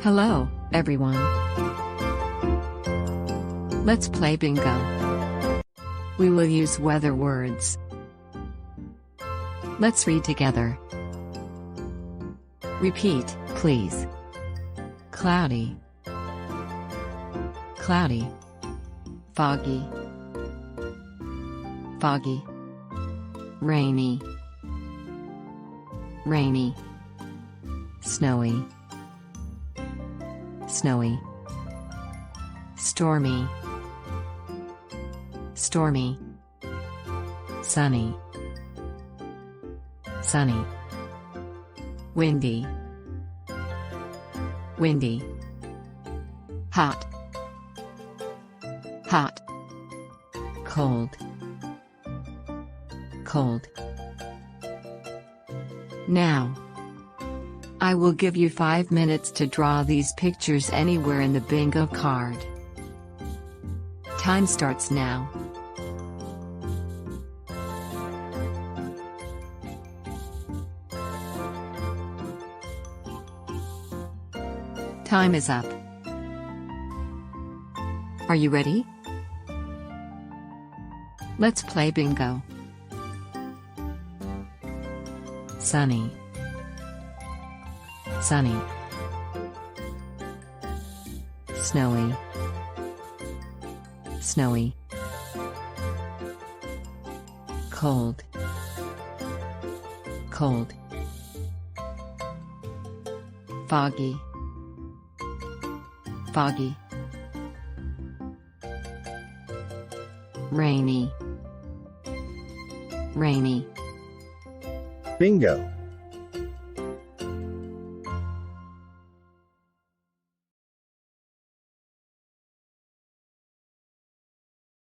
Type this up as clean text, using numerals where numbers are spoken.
Hello, everyone. Let's play bingo. We will use weather words. Let's read together. Repeat, please. Cloudy. Cloudy. Foggy. Foggy. Rainy. Rainy. Snowy. Snowy. Stormy. Stormy. Sunny. Sunny. Windy. Windy. Hot. Hot. Cold. Cold. Now, I will give you 5 minutes to draw these pictures anywhere in the bingo card. Time starts now. Time is up. Are you ready? Let's play bingo. Sunny. Sunny. Snowy. Snowy. Cold. Cold. Foggy. Foggy. Rainy. Rainy. Bingo.